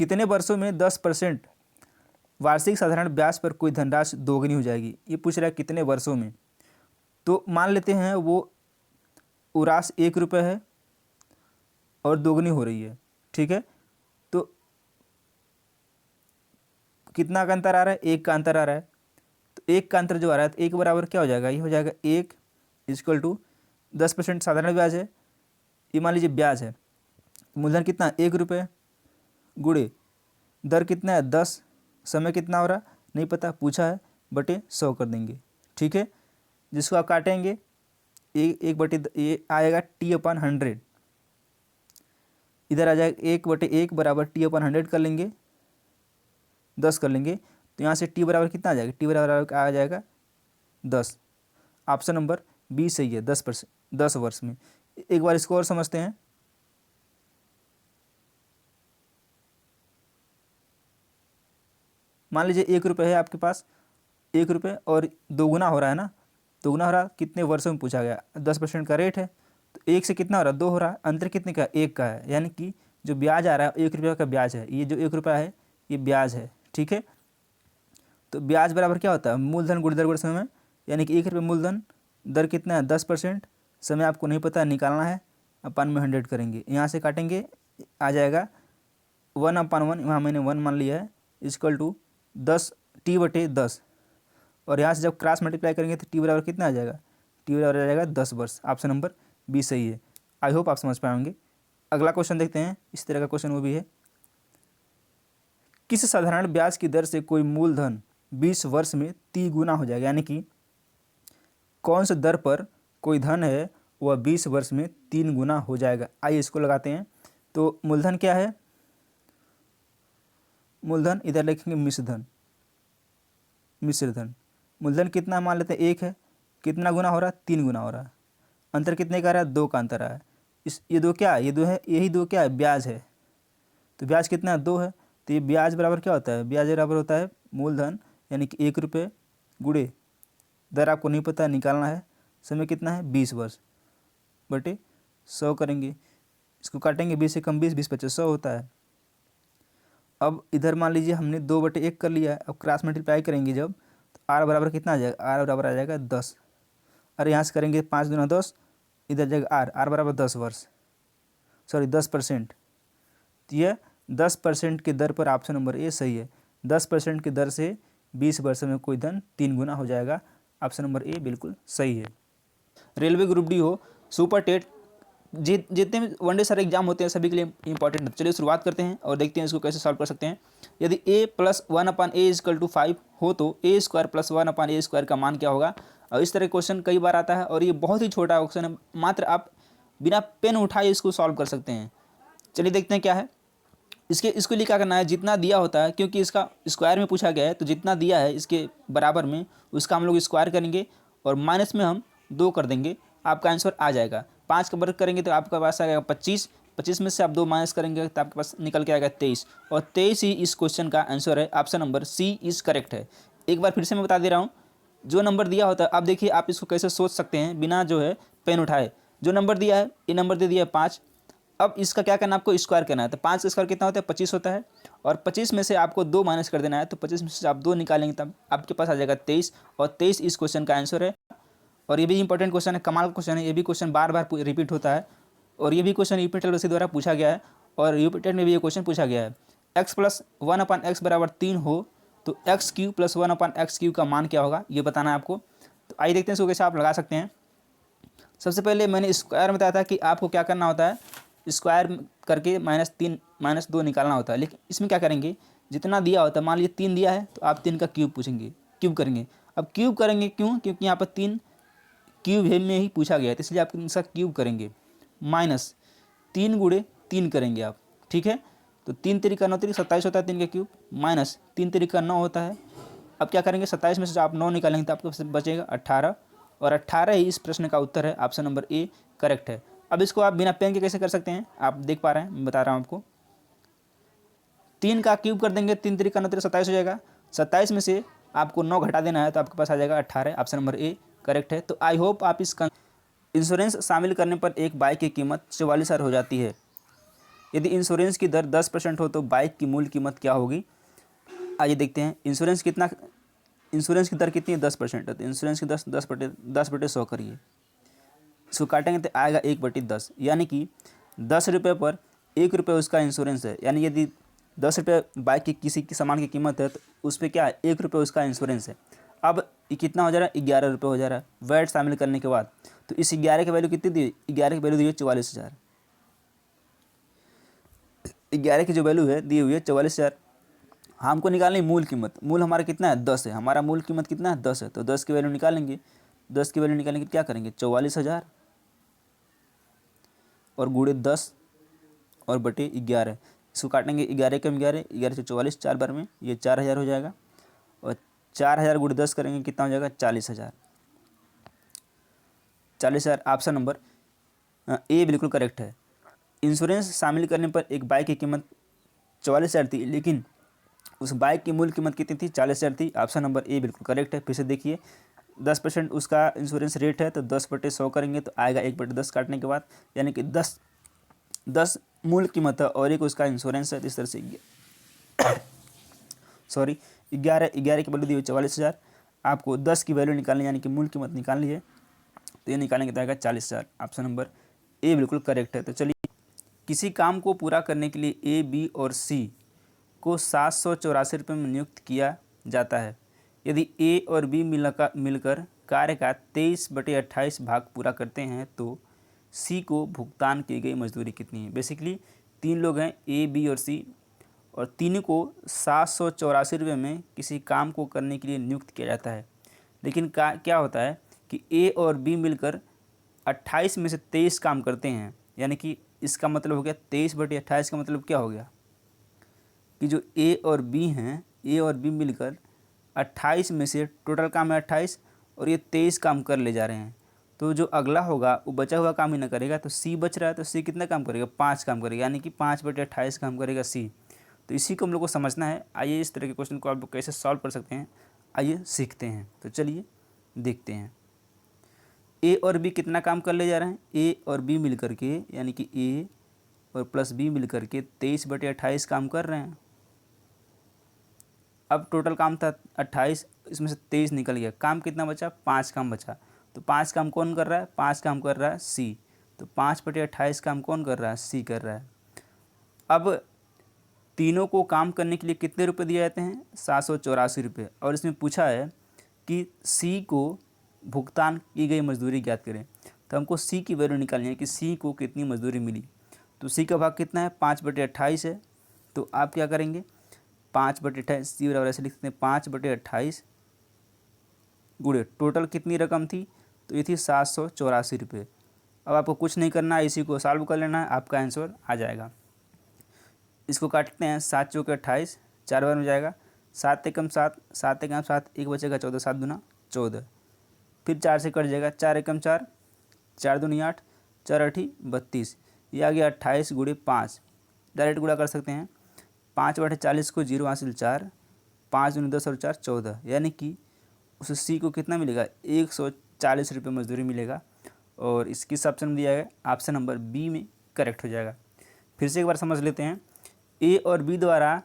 कितने वर्षों में 10% वार्षिक साधारण ब्याज पर कोई धनराशि दोगुनी हो जाएगी। ये पूछ रहा है कितने वर्षों में। तो मान लेते हैं वो राशि 1 रुपये है और दोगुनी हो रही है, ठीक है। तो कितना का अंतर आ रहा है, 1 का अंतर आ रहा है। तो 1 का अंतर जो आ रहा है तो 1 बराबर क्या हो जाएगा, ये हो जाएगा 1 इक्वल टू 10% साधारण ब्याज है, ये मान लीजिए ब्याज है। मूलधन कितना, 1 रुपये गुणे दर कितना है 10, समय कितना हो रहा नहीं पता, पूछा है, बटे 100 कर देंगे, ठीक है। जिसको आप काटेंगे एक बटे ये आएगा T/100, इधर आ जाएगा 1/1 बराबर T/100 कर लेंगे, 10 कर लेंगे। तो यहाँ से T बराबर कितना आ जाएगा, T बराबर आ जाएगा 10। ऑप्शन नंबर बी सही है, 10 वर्ष में। एक बार इसको और समझते हैं। मान लीजिए 1 रुपये है आपके पास, 1 रुपये और दोगुना हो रहा है ना, दोगुना हो रहा कितने वर्षों में पूछा गया, 10% का रेट है। तो 1 से कितना हो रहा है, 2 हो रहा है, अंतर कितने का, 1 का है। यानी कि जो ब्याज आ रहा है 1 रुपये का ब्याज है, ये जो 1 रुपया है ये ब्याज है, ठीक है। तो ब्याज बराबर क्या होता है, मूलधन गुणे दर गुणे समय, यानी कि 1 रुपये मूलधन, दर कितना है 10%, समय आपको नहीं पता निकालना है, अपन में 100 करेंगे, यहाँ से काटेंगे आ जाएगा 1/1, वहाँ मैंने 1 मान लिया है, इक्वल टू 10 T/10। और यहाँ से जब क्रॉस मल्टीप्लाई करेंगे तो T बराबर कितना आ जाएगा, T बराबर आ जाएगा 10 वर्ष। ऑप्शन नंबर बी सही है। आई होप आप समझ पाएंगे। अगला क्वेश्चन देखते हैं, इस तरह का क्वेश्चन वो भी है। किस साधारण ब्याज की दर से कोई मूलधन 20 वर्ष में 3 गुना हो जाएगा, यानी कि कौन सी दर पर कोई धन है वह 20 वर्ष में 3 गुना हो जाएगा। आइए इसको लगाते हैं। तो मूलधन क्या है, मूलधन इधर लिखेंगे मिश्रधन, मिश्रधन। मूलधन कितना मान लेते हैं 1 है, कितना गुना हो रहा है, 3 गुना हो रहा है। अंतर कितने का रहा है, 2 का अंतर है। ये 2 क्या है, ये 2 है, यही 2 क्या है, ब्याज है। तो ब्याज कितना है, 2 है। तो ये ब्याज बराबर क्या होता है, ब्याज बराबर होता है मूलधन यानी कि 1 रुपये गुणे दर आपको नहीं पता निकालना है, समय कितना है 20 वर्ष, बटे 100 करेंगे। इसको काटेंगे 20 से कम 20, 20 25 100 होता है। अब इधर मान लीजिए हमने 2/1 कर लिया है, अब क्रॉस मल्टीप्लाई करेंगे जब, तो आर बराबर कितना आ जाएगा, आर बराबर आ जाएगा 10। अरे यहाँ से करेंगे 5 दूना 10, इधर जाएगा आर बराबर 10 वर्ष, सॉरी 10%। तो यह 10% की दर पर ऑप्शन नंबर ए सही है। 10% की दर से 20 वर्ष में कोई धन 3 गुना हो जाएगा। ऑप्शन नंबर ए बिल्कुल सही है। रेलवे ग्रुप डी हो, सुपर टेट, जितने भी वनडे सारे एग्जाम होते हैं सभी के लिए इंपॉर्टेंट है। चलिए शुरुआत करते हैं और देखते हैं इसको कैसे सॉल्व कर सकते हैं। यदि a + 1/a = 5 हो तो a² + 1/a² का मान क्या होगा। और इस तरह क्वेश्चन कई बार आता है और ये बहुत ही छोटा क्वेश्चन है, मात्र आप बिना पेन उठाए इसको सॉल्व कर सकते हैं। चलिए देखते हैं क्या है। इसके लिए क्या करना है, जितना दिया होता है, क्योंकि इसका स्क्वायर में पूछा गया है तो जितना दिया है इसके बराबर में उसका हम लोग स्क्वायर करेंगे और माइनस में हम 2 कर देंगे, आपका आंसर आ जाएगा। 5 का वर्ग करेंगे तो आपके पास आएगा 25, 25 में से आप 2 माइनस करेंगे तो आपके पास निकल के आएगा 23, और 23 ही इस क्वेश्चन का आंसर है। Option number C is correct है। एक बार फिर से मैं बता दे रहा हूँ, जो नंबर दिया होता है, आप देखिए आप इसको कैसे सोच सकते हैं बिना जो है पेन उठाए। जो नंबर दिया है, ये नंबर दे दिया है 5, अब इसका क्या करना है, आपको स्क्वायर करना है। तो 5 का स्क्वायर कितना होता है, 25 होता है, और 25 में से आपको 2 माइनस कर देना है। तो 25 में से आप 2 निकालेंगे तब आपके पास आ जाएगा 23, और 23 इस क्वेश्चन का आंसर है। और ये भी इंपॉर्टेंट क्वेश्चन है, कमाल का क्वेश्चन है, ये भी क्वेश्चन बार बार रिपीट होता है, और ये भी क्वेश्चन यूपी टेट द्वारा पूछा गया है, और यूपी टेट में भी ये क्वेश्चन पूछा गया है। x + 1/x = 3 हो तो x³ + 1/x³ का मान क्या होगा, ये बताना है आपको। तो आइए देखते हैं इसको कैसे आप लगा सकते हैं। सबसे पहले मैंने स्क्वायर में बताया था कि आपको क्या करना होता है, स्क्वायर करके -3 -2 निकालना होता है। लेकिन इसमें क्या करेंगे, जितना दिया होता है, मान लीजिए 3 दिया है तो आप 3 का क्यूब पूछेंगे, क्यूब करेंगे। अब क्यूब करेंगे क्यों, क्योंकि यहाँ पर 3 क्यूब में ही पूछा गया है, तो इसलिए आप इसका क्यूब करेंगे। -3 × 3 करेंगे आप, ठीक है। तो 3 × 3 = 9, 27 होता है 3 का क्यूब, -3 × 3 = 9 होता है। अब क्या करेंगे, 27 में से आप 9 निकालेंगे तो आपको बचेगा 18, और 18 ही इस प्रश्न का उत्तर है। ऑप्शन नंबर ए करेक्ट है। अब इसको आप बिना पेन के कैसे कर सकते हैं, आप देख पा रहे हैं, मैं बता रहा हूँ आपको। 3 का क्यूब कर देंगे, 3 × 3 = 9, 27 हो जाएगा। 27 में से आपको 9 घटा देना है तो आपके पास आ जाएगा 18। ऑप्शन नंबर ए करेक्ट है। तो आई होप आप इंश्योरेंस शामिल करने पर एक बाइक की कीमत 44,000 हो जाती है। यदि इंश्योरेंस की दर 10% हो तो बाइक की मूल कीमत क्या होगी? आइए देखते हैं। इंश्योरेंस की दर कितनी है? 10% है। तो इंश्योरेंस की 10/100 करिए, इसको काटेंगे तो आएगा 1/10, यानी कि 10 रुपये पर 1 रुपये उसका इंश्योरेंस है। यानी यदि 10 रुपये बाइक की किसी की सामान की कीमत है तो उस पर क्या है? 1 रुपये उसका इंश्योरेंस है। अब ये कितना हो जा रहा है? 11 रुपये हो जा रहा है वैट शामिल करने के बाद। तो इस 11 की वैल्यू कितनी दी? 11 की वैल्यू दी है 44,000। 11 की जो वैल्यू है दी हुई है 44,000। हमको निकालनी मूल कीमत। मूल हमारा कितना है? 10 है। हमारा मूल कीमत कितना है? 10 है। तो 10 की वैल्यू निकालेंगे। 10 की वैल्यू निकालेंगे क्या करेंगे? 44,000 और गुणे 10 और बटे 11। इसको काटेंगे 11 कम 11, 11 से 44, 4 बार में ये 4,000 हो जाएगा। और 4,000 गुणे 10 करेंगे कितना हो जाएगा? 40,000। 40,000 ऑप्शन नंबर ए बिल्कुल करेक्ट है। इंश्योरेंस शामिल करने पर एक बाइक की कीमत 44,000 थी, लेकिन उस बाइक की मूल कीमत कितनी थी? 40,000 थी। ऑप्शन नंबर ए बिल्कुल करेक्ट है। फिर से देखिए, 10% उसका इंश्योरेंस रेट है तो 10/100 करेंगे तो आएगा 1/10 काटने के बाद, यानी कि 10 मूल कीमत है और एक उसका इंश्योरेंस है। इस तरह से सॉरी 11 की वैल्यू दी हुई 44,000। आपको 10 की वैल्यू निकालनी, यानी कि मूल कीमत निकालनी है, तो ये निकालेंगे तो आएगा 40,000। ऑप्शन नंबर ए बिल्कुल करेक्ट है। तो चलिए, किसी काम को पूरा करने के लिए ए, बी और सी को 784 रुपये में नियुक्त किया जाता है। यदि ए और बी मिलकर कार्य का 23/28 भाग पूरा करते हैं तो सी को भुगतान की गई मजदूरी कितनी है? बेसिकली 3 लोग हैं, ए, बी और सी, और तीनों को 784 रुपये में किसी काम को करने के लिए नियुक्त किया जाता है। लेकिन क्या होता है कि ए और बी मिलकर 28 में से 23 काम करते हैं, यानी कि इसका मतलब हो गया 23/28 का मतलब क्या हो गया कि जो ए और बी हैं, ए और बी मिलकर 28 में से टोटल काम है 28 और ये 23 काम कर ले जा रहे हैं। तो जो अगला होगा वो बचा हुआ काम ही ना करेगा। तो सी बच रहा है, तो सी कितना काम करेगा? 5 काम करेगा, यानी कि 5/28 काम करेगा सी। तो इसी को हम लोग को समझना है। आइए इस तरह के क्वेश्चन को आप लोग कैसे सॉल्व कर सकते हैं, आइए सीखते हैं। तो चलिए देखते हैं। ए और बी कितना काम कर ले जा रहे हैं? ए और बी मिल करके, यानी कि ए और प्लस बी मिल करके 23/28 काम कर रहे हैं। अब टोटल काम था 28, इसमें से 23 निकल गया, काम कितना बचा? 5 काम बचा। तो 5 काम कौन कर रहा है? 5 काम कर रहा है सी। तो 5/28 काम कौन कर रहा है? सी कर रहा है। अब तीनों को काम करने के लिए कितने रुपए दिए जाते हैं? 784 रुपये। और इसमें पूछा है कि सी को भुगतान की गई मजदूरी ज्ञात करें। तो हमको सी की वैल्यू निकालनी है कि सी को कितनी मजदूरी मिली। तो सी का भाग कितना है? 5/28 है। तो आप क्या करेंगे? 5/28 सी बराबर ऐसे लिख सकते हैं 5/28 गुणे टोटल कितनी रकम थी? तो ये थी 784 रुपये। अब आपको कुछ नहीं करना है, इसी को सॉल्व कर लेना है, आपका आंसर आ जाएगा। इसको काटते हैं, 7 चौके 28, 4 बार में जाएगा, 7 एकम 7, 7 एकम 7, एक बचेगा 14, 7 दूना 14, फिर 4 से कट जाएगा, 4 एकम 4, 4 दूनी 8, 4 8 32, ये आ गया 28 गुणे 5। डायरेक्ट गुणा कर सकते हैं, 5/40 को 0 हासिल 4, 5 दूनी 10 और 4 14, यानी कि उस सी को कितना मिलेगा? 140 रुपये मजदूरी मिलेगा। और इसकी ऑप्शन दिया है, ऑप्शन नंबर बी में करेक्ट हो जाएगा। फिर से एक बार समझ लेते हैं। ए और बी द्वारा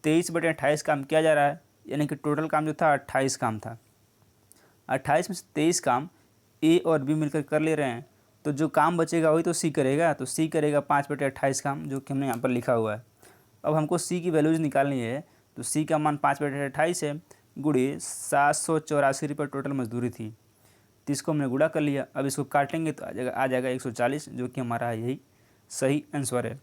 23/28 काम किया जा रहा है, यानी कि टोटल काम जो था 28 काम था। 28 में से 23 काम ए और बी मिलकर कर ले रहे हैं, तो जो काम बचेगा वही तो सी करेगा। तो सी करेगा 5/28 काम, जो कि हमने यहाँ पर लिखा हुआ है। अब हमको सी की वैल्यूज निकालनी है। तो सी का मान 5/28 है, गुणे 784 रुपये टोटल मजदूरी थी। तो इसको हमने गुणा कर लिया। अब इसको काटेंगे तो आ जाएगा 140, जो कि हमारा यही सही आंसर है।